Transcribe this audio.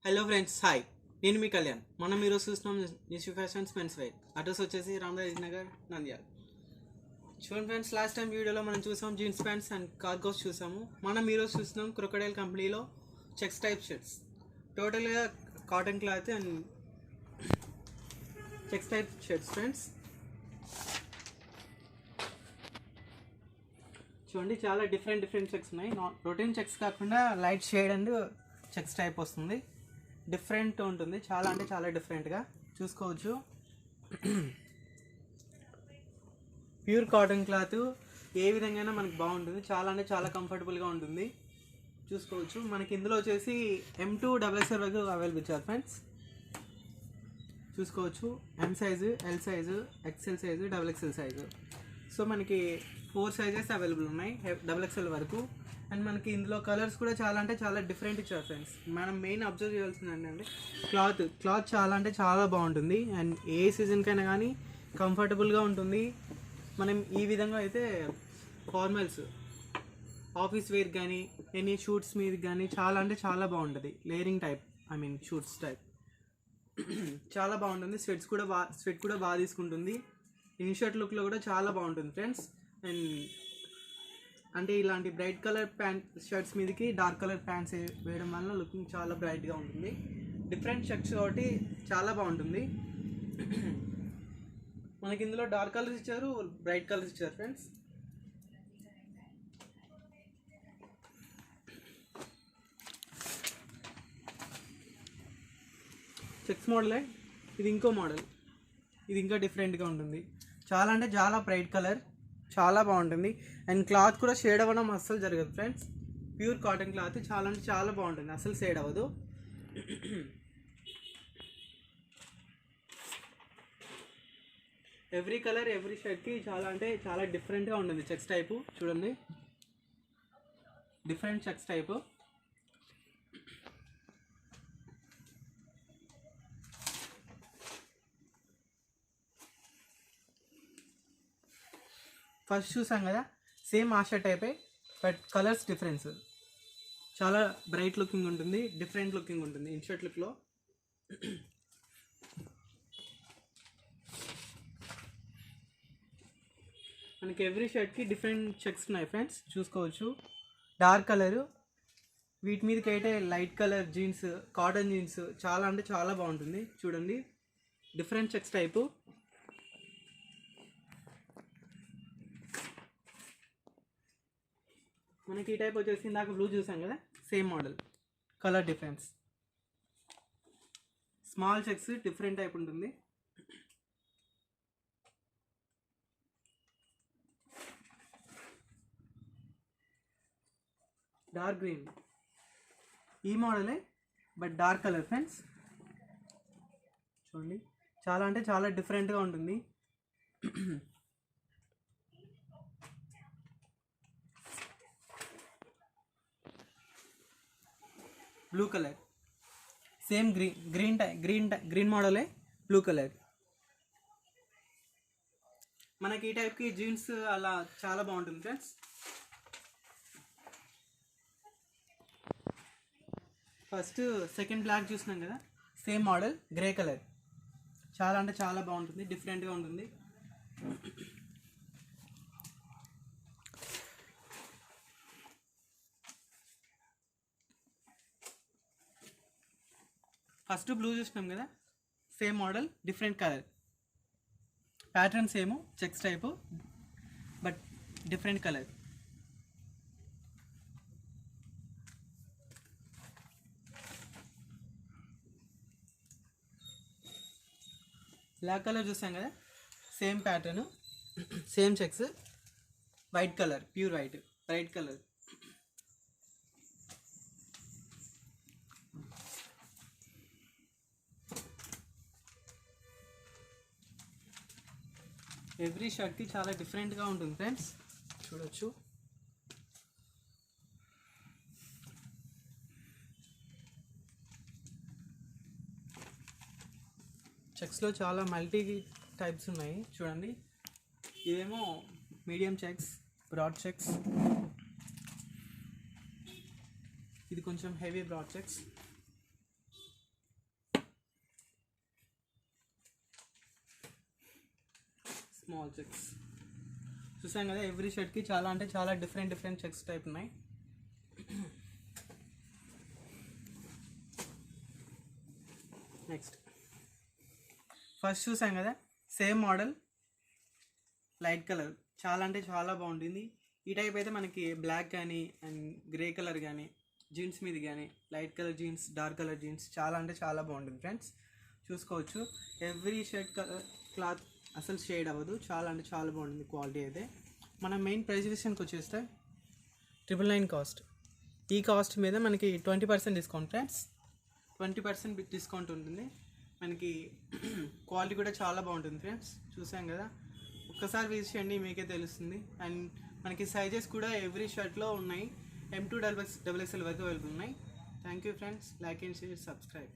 Hello friends, hi. నేను మీ కళ్యాణ్. మనం ఈరోజు చూస్తున్నాం Nishu fashions men's wear. Address వచ్చేసి రామరాజ్ నగర్, నంద్యాల. చూడండి ఫ్రెండ్స్, లాస్ట్ టైం వీడియోలో మనం చూసాం జీన్స్ ప్యాంట్స్ అండ్ కార్గోస్ చూసాము. మనం ఈరోజు చూస్తున్నాం క్రొకడైల్ కంపెనీలో చెక్స్ టైప్ షర్ట్స్. టోటల్గా cotton cloth and checks type shirts friends. చూడండి, చాలా డిఫరెంట్ చెక్స్ ఉన్నాయి. రొటీన్ చెక్స్ కాకుండా light shade and checks type వస్తుంది. డిఫరెంట్ ఉంటుంది, చాలా అంటే చాలా డిఫరెంట్గా చూసుకోవచ్చు. ప్యూర్ కాటన్ క్లాత్ ఏ విధంగా మనకి బాగుంటుంది, చాలా అంటే చాలా కంఫర్టబుల్గా ఉంటుంది. చూసుకోవచ్చు. మనకి ఇందులో వచ్చేసి M2 XXL వరకు అవైలబుల్ ఇచ్చారు ఫ్రెండ్స్. చూసుకోవచ్చు. M size, L size, XL size, XXL size. So మనకి 4 సైజెస్ అవైలబుల్ ఉన్నాయి XXL వరకు. అండ్ మనకి ఇందులో కలర్స్ కూడా చాలా అంటే చాలా డిఫరెంట్ ఇచ్చారు ఫ్రెండ్స్. మనం మెయిన్ అబ్జర్వ్ చేయాల్సింది ఏంటంటే క్లాత్ చాలా అంటే చాలా బాగుంటుంది. అండ్ ఏ సీజన్కైనా కానీ కంఫర్టబుల్గా ఉంటుంది. మనం ఈ విధంగా అయితే ఫార్మల్స్, ఆఫీస్ వేర్ కానీ ఎనీ షూట్స్ మీద కానీ చాలా అంటే చాలా బాగుంటుంది. లేయరింగ్ టైప్, షూట్స్ టైప్ చాలా బాగుంటుంది. స్వెట్ కూడా బాగా తీసుకుంటుంది. ఇన్షర్ట్ లుక్లో కూడా చాలా బాగుంటుంది ఫ్రెండ్స్. అండ్ అంటే ఇలాంటి బ్రైట్ కలర్ షర్ట్స్ మీదకి డార్క్ కలర్ ప్యాంట్స్ వేయడం వల్ల లుకింగ్ చాలా బ్రైట్గా ఉంటుంది. డిఫరెంట్ షర్ట్స్ కాబట్టి చాలా బాగుంటుంది. మనకి ఇందులో డార్క్ కలర్స్ ఇచ్చారు, బ్రైట్ కలర్స్ ఇచ్చారు ఫ్రెండ్స్. చెక్స్ మోడలే ఇది. ఇంకో మోడల్, ఇది ఇంకా డిఫరెంట్గా ఉంటుంది. చాలా అంటే చాలా బ్రైట్ కలర్, చాలా బాగుంటుంది. అండ్ క్లాత్ కూడా షేడ్ అవ్వడం అస్సలు జరగదు ఫ్రెండ్స్. ప్యూర్ కాటన్ క్లాత్ చాలా అంటే చాలా బాగుంటుంది, అస్సలు షేడ్ అవ్వదు. ఎవ్రీ కలర్ ఎవ్రీ షర్ట్కి చాలా అంటే చాలా డిఫరెంట్గా ఉంటుంది. చెక్స్ టైపు చూడండి, డిఫరెంట్ చెక్స్ టైపు. ఫస్ట్ చూసాం కదా, సేమ్ ఆ షర్ట్ టైపే, బట్ కలర్స్ డిఫరెన్స్. చాలా బ్రైట్ లుకింగ్ ఉంటుంది, డిఫరెంట్ లుకింగ్ ఉంటుంది ఇన్షర్ట్ లుక్లో. మనకి ఎవ్రీ షర్ట్కి డిఫరెంట్ చెక్స్ ఉన్నాయి ఫ్రెండ్స్. చూసుకోవచ్చు. డార్క్ కలరు, వీటి మీదకి అయితే light colour jeans, cotton jeans చాలా అంటే చాలా బాగుంటుంది. చూడండి, డిఫరెంట్ చెక్స్ టైపు. మనకి ఈ టైప్ వచ్చేసి ఇందాక బ్లూ చూసాం కదా, same model, colour difference. Small checks, different type ఉంటుంది. డార్క్ గ్రీన్, ఈ మోడలే బట్ డార్క్ కలర్ ఫ్రెండ్స్. చూడండి, చాలా అంటే చాలా డిఫరెంట్గా ఉంటుంది. బ్లూ కలర్, సేమ్ గ్రీన్ మోడలే, బ్లూ కలర్. మనకి ఈ టైప్కి జీన్స్ అలా చాలా బాగుంటుంది ఫ్రెండ్స్. ఫస్ట్ సెకండ్ బ్లాక్ చూసినాం కదా, సేమ్ మోడల్, గ్రే కలర్. చాలా అంటే చాలా బాగుంటుంది, డిఫరెంట్గా ఉంటుంది. ఫస్ట్ బ్లూ చూసినాం కదా, same model, different colour, pattern same, checks type but different colour. Black colour చూసాం కదా, same pattern, same checks, white colour, pure white, bright colour. Every షర్ట్కి చాలా డిఫరెంట్గా ఉంటుంది ఫ్రెండ్స్. చూడొచ్చు. చెక్స్లో చాలా మల్టీ టైప్స్ ఉన్నాయి చూడండి. ఇదేమో మీడియం చెక్స్, బ్రాడ్ చెక్స్, ఇది కొంచెం heavy broad checks. Small checks. చూసాం కదా, ఎవ్రీ షర్ట్కి చాలా అంటే చాలా డిఫరెంట్ చెక్స్ టైప్ ఉన్నాయి. నెక్స్ట్ ఫస్ట్ చూసాం కదా, సేమ్ మోడల్ లైట్ కలర్, చాలా అంటే చాలా బాగుంటుంది. ఈ టైప్ అయితే మనకి బ్లాక్ కానీ అండ్ గ్రే కలర్ కానీ జీన్స్ మీద కానీ, light colour jeans, dark colour jeans చాలా అంటే చాలా బాగుంటుంది ఫ్రెండ్స్. చూసుకోవచ్చు, ఎవ్రీ షర్ట్ క్లాత్ అసలు షేడ్ అవ్వదు, చాలా అంటే చాలా బాగుంటుంది క్వాలిటీ అయితే. మన మెయిన్ ప్రైస్ విషయానికి వచ్చేస్తే 999 కాస్ట్. ఈ కాస్ట్ మీద మనకి 20% డిస్కౌంట్ ఫ్రెండ్స్, 20% డిస్కౌంట్ ఉంటుంది. మనకి క్వాలిటీ కూడా చాలా బాగుంటుంది ఫ్రెండ్స్. చూసాం కదా, ఒక్కసారి విజిట్ చేయండి మీకే తెలుస్తుంది. అండ్ మనకి సైజెస్ కూడా ఎవ్రీ షర్ట్లో ఉన్నాయి, M2 XXL వరకు అవైలబుల్ ఉన్నాయి. Thank you friends, like and share, subscribe.